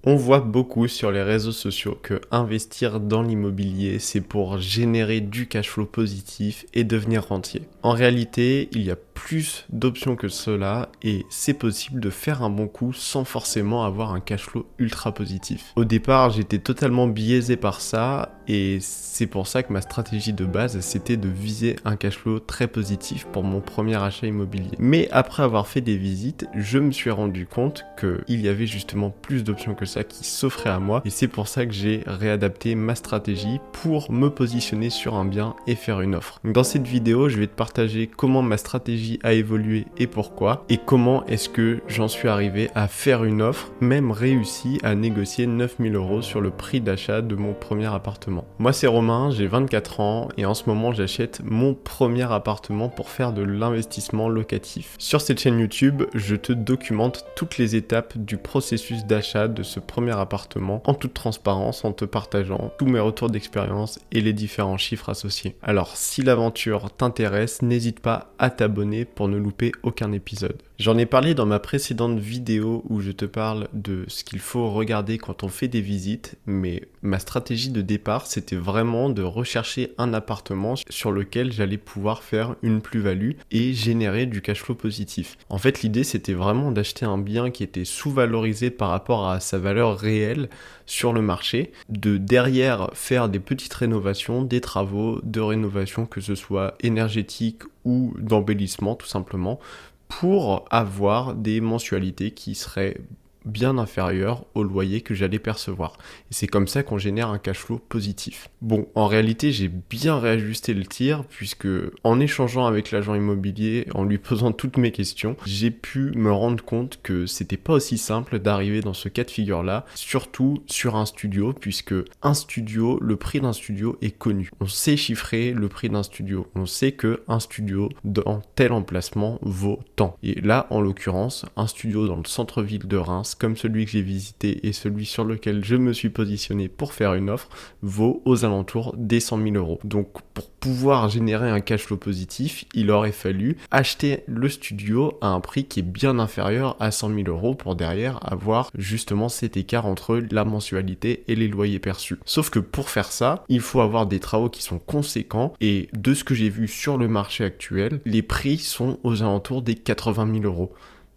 On voit beaucoup sur les réseaux sociaux que investir dans l'immobilier, c'est pour générer du cash flow positif et devenir rentier. En réalité, il y a plus d'options que cela et c'est possible de faire un bon coup sans forcément avoir un cash flow ultra positif. Au départ, j'étais totalement biaisé par ça et c'est pour ça que ma stratégie de base, c'était de viser un cash flow très positif pour mon premier achat immobilier. Mais après avoir fait des visites, je me suis rendu compte qu'il y avait justement plus d'options que ça qui s'offraient à moi et c'est pour ça que j'ai réadapté ma stratégie pour me positionner sur un bien et faire une offre. Donc dans cette vidéo, je vais te partager comment ma stratégie a évolué et pourquoi et comment est-ce que j'en suis arrivé à faire une offre, même réussi à négocier 9000 € sur le prix d'achat de mon premier appartement. Moi c'est Romain, j'ai 24 ans et en ce moment j'achète mon premier appartement pour faire de l'investissement locatif. Sur cette chaîne YouTube, je te documente toutes les étapes du processus d'achat de ce premier appartement en toute transparence en te partageant tous mes retours d'expérience et les différents chiffres associés. Alors si l'aventure t'intéresse, n'hésite pas à t'abonner pour ne louper aucun épisode. J'en ai parlé dans ma précédente vidéo où je te parle de ce qu'il faut regarder quand on fait des visites, mais ma stratégie de départ c'était vraiment de rechercher un appartement sur lequel j'allais pouvoir faire une plus-value et générer du cash flow positif. En fait l'idée c'était vraiment d'acheter un bien qui était sous-valorisé par rapport à sa valeur réelle sur le marché, de derrière faire des petites rénovations, des travaux de rénovation que ce soit énergétique ou d'embellissement tout simplement, pour avoir des mensualités qui seraient bien inférieures au loyer que j'allais percevoir. Et c'est comme ça qu'on génère un cash flow positif. Bon, en réalité, j'ai bien réajusté le tir puisque en échangeant avec l'agent immobilier, en lui posant toutes mes questions, j'ai pu me rendre compte que c'était pas aussi simple d'arriver dans ce cas de figure-là, surtout sur un studio puisque un studio, le prix d'un studio est connu. On sait chiffrer le prix d'un studio. On sait que un studio dans tel emplacement vaut tant. Et là, en l'occurrence, un studio dans le centre-ville de Reims, comme celui que j'ai visité et celui sur lequel je me suis positionné pour faire une offre, vaut aux alentours des 100 000 €. Donc pour pouvoir générer un cash flow positif, il aurait fallu acheter le studio à un prix qui est bien inférieur à 100 000 € pour derrière avoir justement cet écart entre la mensualité et les loyers perçus. Sauf que pour faire ça, il faut avoir des travaux qui sont conséquents et de ce que j'ai vu sur le marché actuel, les prix sont aux alentours des 80 000 €.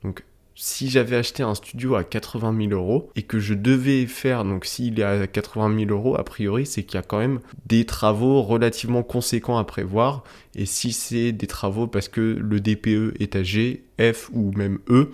Donc si j'avais acheté un studio à 80 000 € et que je devais faire, donc s'il est à 80 000 €, a priori, c'est qu'il y a quand même des travaux relativement conséquents à prévoir. Et si c'est des travaux parce que le DPE est à G, F ou même E,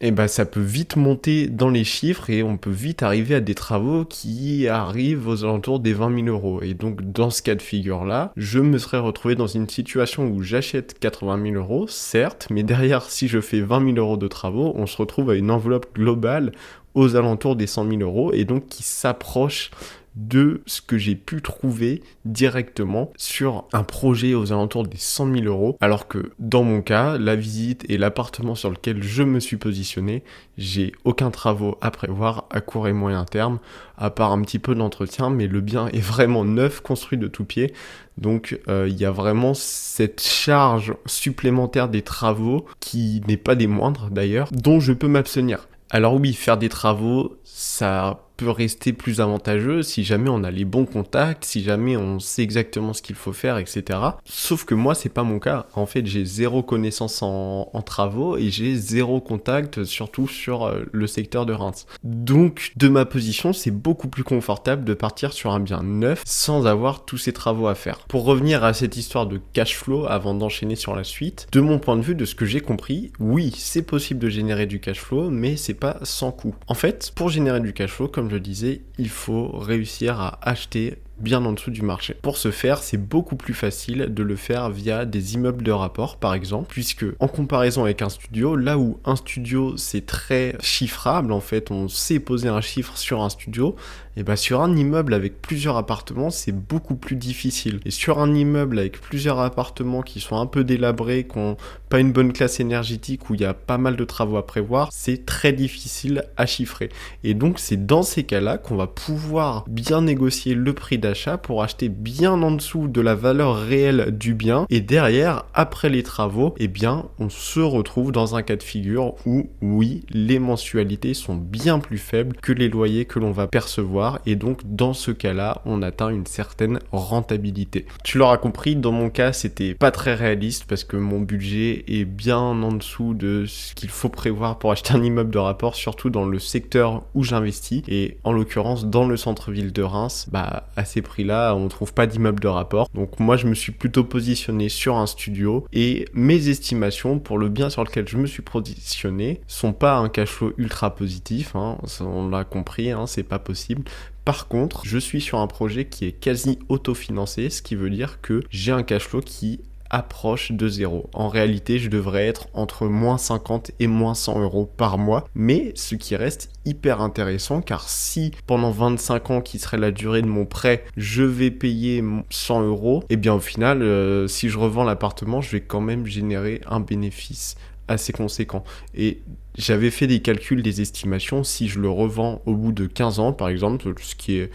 et ben ça peut vite monter dans les chiffres et on peut vite arriver à des travaux qui arrivent aux alentours des 20 000 €. Et donc dans ce cas de figure-là, je me serais retrouvé dans une situation où j'achète 80 000 €, certes, mais derrière, si je fais 20 000 € de travaux, on se retrouve à une enveloppe globale aux alentours des 100 000 € et donc qui s'approche de ce que j'ai pu trouver directement sur un projet aux alentours des 100 000 €, alors que dans mon cas, la visite et l'appartement sur lequel je me suis positionné, j'ai aucun travaux à prévoir à court et moyen terme, à part un petit peu d'entretien, mais le bien est vraiment neuf, construit de tout pied, donc il y a vraiment cette charge supplémentaire des travaux, qui n'est pas des moindres d'ailleurs, dont je peux m'abstenir. Alors oui, faire des travaux, ça peut rester plus avantageux si jamais on a les bons contacts, si jamais on sait exactement ce qu'il faut faire, etc. Sauf que moi, c'est pas mon cas. En fait, j'ai zéro connaissance en travaux et j'ai zéro contact, surtout sur le secteur de Reims. Donc, de ma position, c'est beaucoup plus confortable de partir sur un bien neuf sans avoir tous ces travaux à faire. Pour revenir à cette histoire de cash flow, avant d'enchaîner sur la suite, de mon point de vue, de ce que j'ai compris, oui, c'est possible de générer du cash flow, mais c'est pas sans coût. En fait, pour générer du cash flow, comme je le disais, il faut réussir à acheter bien en dessous du marché. Pour ce faire, c'est beaucoup plus facile de le faire via des immeubles de rapport, par exemple, puisque en comparaison avec un studio, là où un studio c'est très chiffrable, en fait, on sait poser un chiffre sur un studio, et bien sur un immeuble avec plusieurs appartements, c'est beaucoup plus difficile. Et sur un immeuble avec plusieurs appartements qui sont un peu délabrés, qui n'ont pas une bonne classe énergétique, où il y a pas mal de travaux à prévoir, c'est très difficile à chiffrer. Et donc c'est dans ces cas-là qu'on va pouvoir bien négocier le prix d'achat d'achat pour acheter bien en dessous de la valeur réelle du bien, et derrière, après les travaux, eh bien, on se retrouve dans un cas de figure où, oui, les mensualités sont bien plus faibles que les loyers que l'on va percevoir, et donc dans ce cas-là, on atteint une certaine rentabilité. Tu l'auras compris, dans mon cas, c'était pas très réaliste parce que mon budget est bien en dessous de ce qu'il faut prévoir pour acheter un immeuble de rapport, surtout dans le secteur où j'investis, et en l'occurrence dans le centre-ville de Reims, à ces prix-là, on trouve pas d'immeuble de rapport. Donc moi, je me suis plutôt positionné sur un studio, et mes estimations pour le bien sur lequel je me suis positionné sont pas un cash flow ultra positif, hein, on l'a compris, hein, c'est pas possible. Par contre, je suis sur un projet qui est quasi autofinancé, ce qui veut dire que j'ai un cash flow qui approche de zéro. En réalité, je devrais être entre moins 50 et moins 100 euros par mois, mais ce qui reste hyper intéressant, car si pendant 25 ans, qui serait la durée de mon prêt, je vais payer 100 euros, et bien au final, si je revends l'appartement, je vais quand même générer un bénéfice assez conséquent. Et j'avais fait des calculs, des estimations, si je le revends au bout de 15 ans, par exemple, ce qui est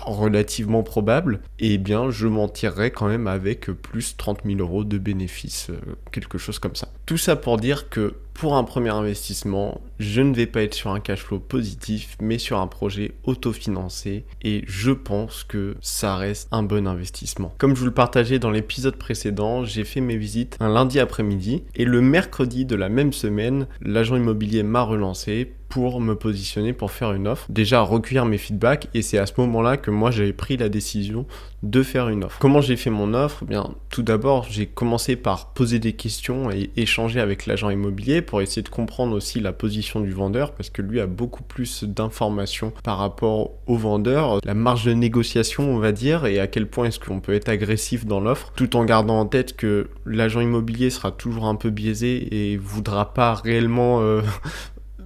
relativement probable, eh bien je m'en tirerai quand même avec plus 30 000 euros de bénéfices, quelque chose comme ça. Tout ça pour dire que pour un premier investissement, je ne vais pas être sur un cash flow positif, mais sur un projet autofinancé, et je pense que ça reste un bon investissement. Comme je vous le partageais dans l'épisode précédent, j'ai fait mes visites un lundi après-midi, et le mercredi de la même semaine, l'agent immobilier m'a relancé pour me positionner, pour faire une offre, déjà recueillir mes feedbacks, et c'est à ce moment-là que moi j'avais pris la décision de faire une offre. Comment j'ai fait mon offre ? Bien, tout d'abord, j'ai commencé par poser des questions et échanger avec l'agent immobilier pour essayer de comprendre aussi la position du vendeur, parce que lui a beaucoup plus d'informations par rapport au vendeur, la marge de négociation, on va dire, et à quel point est-ce qu'on peut être agressif dans l'offre, tout en gardant en tête que l'agent immobilier sera toujours un peu biaisé et voudra pas réellement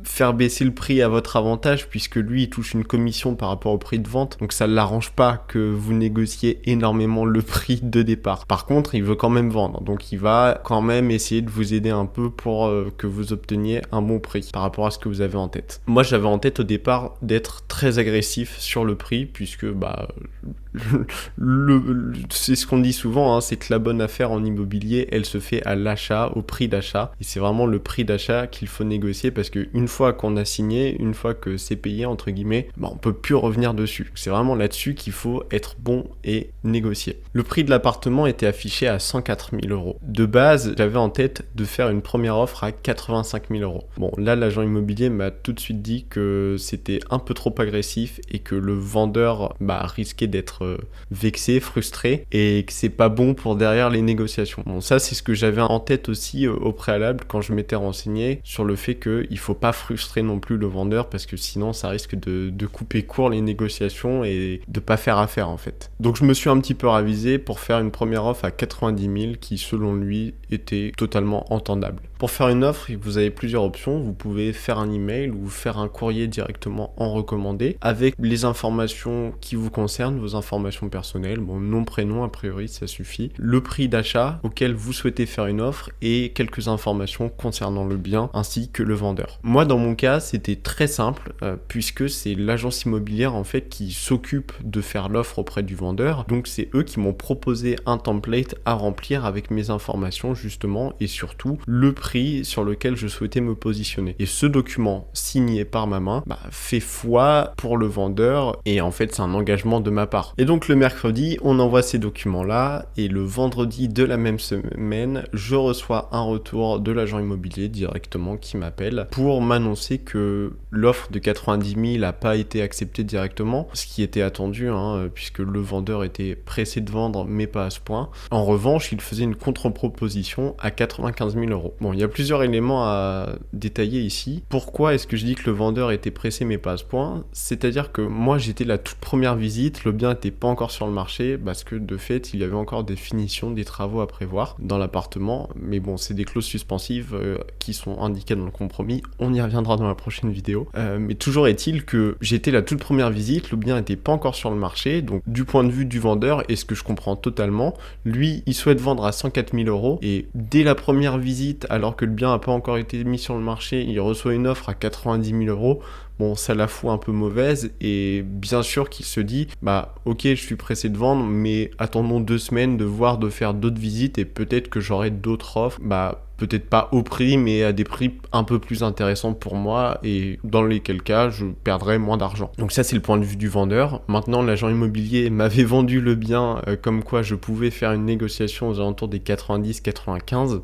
faire baisser le prix à votre avantage, puisque lui il touche une commission par rapport au prix de vente, donc ça ne l'arrange pas que vous négociez énormément le prix de départ. Par contre, il veut quand même vendre, donc il va quand même essayer de vous aider un peu pour que vous obteniez un bon prix par rapport à ce que vous avez en tête. Moi j'avais en tête au départ d'être très agressif sur le prix, puisque c'est ce qu'on dit souvent, hein, c'est que la bonne affaire en immobilier, elle se fait à l'achat, au prix d'achat, et c'est vraiment le prix d'achat qu'il faut négocier, parce que une fois qu'on a signé, une fois que c'est payé entre guillemets, on peut plus revenir dessus. C'est vraiment là-dessus qu'il faut être bon et négocier. Le prix de l'appartement était affiché à 104 000 euros. De base, j'avais en tête de faire une première offre à 85 000 euros. Bon, là, l'agent immobilier m'a tout de suite dit que c'était un peu trop agressif et que le vendeur risquait d'être vexé, frustré, et que c'est pas bon pour derrière les négociations. Bon, ça c'est ce que j'avais en tête aussi au préalable quand je m'étais renseigné sur le fait qu'il faut pas frustrer non plus le vendeur, parce que sinon ça risque de couper court les négociations et de pas faire affaire en fait. Donc je me suis un petit peu ravisé pour faire une première offre à 90 000 qui selon lui était totalement entendable. Pour faire une offre, vous avez plusieurs options. Vous pouvez faire un email ou faire un courrier directement en recommandé avec les informations qui vous concernent, vos informations personnelles, nom, prénom, a priori ça suffit, le prix d'achat auquel vous souhaitez faire une offre et quelques informations concernant le bien ainsi que le vendeur. Moi dans mon cas c'était très simple puisque c'est l'agence immobilière en fait qui s'occupe de faire l'offre auprès du vendeur, donc c'est eux qui m'ont proposé un template à remplir avec mes informations justement et surtout le prix sur lequel je souhaitais me positionner. Et ce document signé par ma main fait foi pour le vendeur et en fait c'est un engagement de ma part. Et donc le mercredi, on envoie ces documents-là et le vendredi de la même semaine, je reçois un retour de l'agent immobilier directement qui m'appelle pour m'annoncer que l'offre de 90 000 n'a pas été acceptée directement, ce qui était attendu puisque le vendeur était pressé de vendre mais pas à ce point. En revanche, il faisait une contre-proposition à 95 000 euros. Bon, il y a plusieurs éléments à détailler ici. Pourquoi est-ce que je dis que le vendeur était pressé mais pas à ce point ? C'est-à-dire que moi j'étais la toute première visite, le bien n'était pas encore sur le marché parce que de fait il y avait encore des finitions, des travaux à prévoir dans l'appartement, mais bon c'est des clauses suspensives qui sont indiquées dans le compromis, on y reviendra dans la prochaine vidéo, mais toujours est-il que j'étais la toute première visite, le bien n'était pas encore sur le marché, donc du point de vue du vendeur, et ce que je comprends totalement, lui il souhaite vendre à 104 000 euros et dès la première visite, alors que le bien n'a pas encore été mis sur le marché, il reçoit une offre à 90 000 euros. bon, ça la fout un peu mauvaise, et bien sûr qu'il se dit, bah ok, je suis pressé de vendre, mais attendons 2 semaines de faire d'autres visites, et peut-être que j'aurai d'autres offres, bah peut-être pas au prix, mais à des prix un peu plus intéressants pour moi, et dans lesquels cas, je perdrai moins d'argent. Donc ça, c'est le point de vue du vendeur. Maintenant, l'agent immobilier m'avait vendu le bien, comme quoi je pouvais faire une négociation aux alentours des 90-95.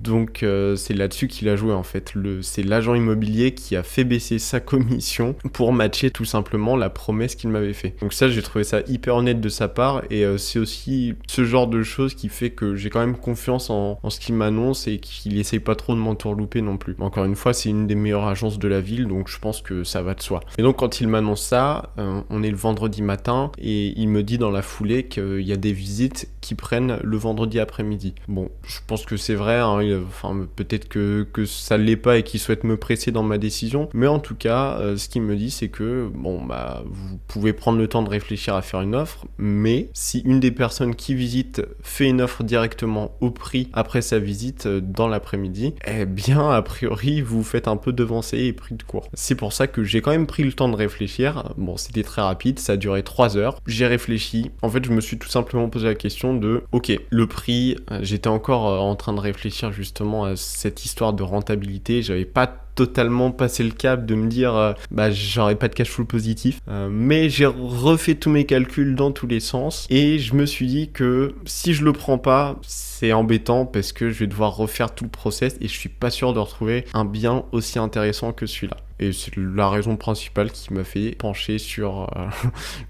Donc c'est là-dessus qu'il a joué, en fait. C'est l'agent immobilier qui a fait baisser sa commission pour matcher tout simplement la promesse qu'il m'avait fait. Donc ça, j'ai trouvé ça hyper honnête de sa part, et c'est aussi ce genre de choses qui fait que j'ai quand même confiance en ce qu'il m'annonce, et qu'il essaye pas trop de m'entourlouper non plus. Encore une fois, c'est une des meilleures agences de la ville, donc je pense que ça va de soi. Et donc quand il m'annonce ça, on est le vendredi matin, et il me dit dans la foulée qu'il y a des visites qui prennent le vendredi après-midi. Bon, je pense que c'est vrai, hein, enfin peut-être que ça l'est pas et qu'il souhaite me presser dans ma décision, mais en tout cas, ce qu'il me dit, c'est que bon bah vous pouvez prendre le temps de réfléchir à faire une offre, mais si une des personnes qui visite fait une offre directement au prix après sa visite dans l'après-midi, eh bien a priori vous faites un peu devancer et pris de court. C'est pour ça que j'ai quand même pris le temps de réfléchir. Bon, c'était très rapide, ça a duré 3 heures. J'ai réfléchi. En fait, je me suis tout simplement posé la question de ok, le prix, j'étais encore en train de réfléchir justement à cette histoire de rentabilité. J'avais pas totalement passé le cap de me dire bah j'aurais pas de cash flow positif, mais j'ai refait tous mes calculs dans tous les sens, et je me suis dit que si je le prends pas, c'est embêtant parce que je vais devoir refaire tout le process, et je suis pas sûr de retrouver un bien aussi intéressant que celui-là. Et c'est la raison principale qui m'a fait pencher sur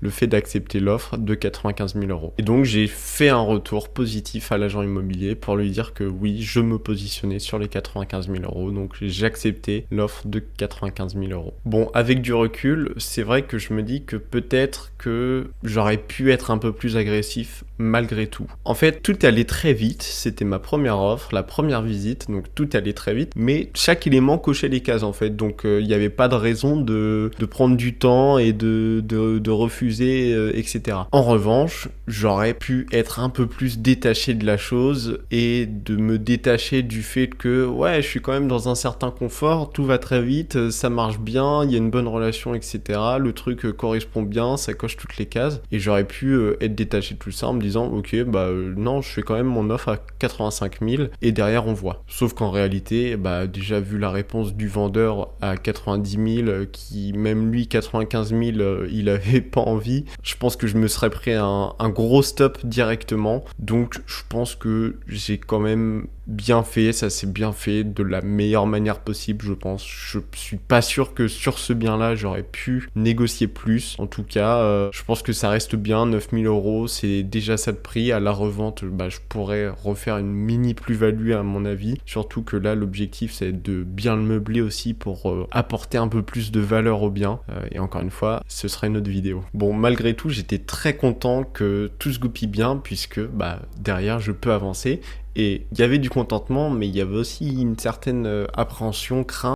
le fait d'accepter l'offre de 95 000 euros. Et donc j'ai fait un retour positif à l'agent immobilier pour lui dire que oui, je me positionnais sur les 95 000 euros. Donc j'ai accepté l'offre de 95 000 euros. Bon, avec du recul, c'est vrai que je me dis que peut-être que j'aurais pu être un peu plus agressif malgré tout. En fait, tout allait très vite. C'était ma première offre, la première visite. Donc tout allait très vite. Mais chaque élément cochait les cases en fait. Donc il n'y avait pas de raison de prendre du temps et de refuser, etc. En revanche, j'aurais pu être un peu plus détaché de la chose, et de me détacher du fait que ouais, je suis quand même dans un certain confort, tout va très vite, ça marche bien, il y a une bonne relation, etc. Le truc correspond bien, ça coche toutes les cases, et j'aurais pu être détaché de tout ça en me disant ok, bah non, je fais quand même mon offre à 85 000 et derrière on voit. Sauf qu'en réalité, bah déjà vu la réponse du vendeur à 90 000, qui même lui 95 000 il avait pas envie, je pense que je me serais pris un gros stop directement. Donc je pense que j'ai quand même bien fait, ça s'est bien fait de la meilleure manière possible, je pense. Je suis pas sûr que sur ce bien-là j'aurais pu négocier plus. En tout cas, je pense que ça reste bien. 9 000 euros, c'est déjà ça de prix. À la revente, bah, je pourrais refaire une mini plus-value à mon avis. Surtout que là, l'objectif c'est de bien le meubler aussi pour apporter un peu plus de valeur au bien. Et encore une fois, ce sera une autre vidéo. Bon, malgré tout, j'étais très content que tout se goupille bien, puisque bah, derrière je peux avancer. Et il y avait du contentement, mais il y avait aussi une certaine appréhension, crainte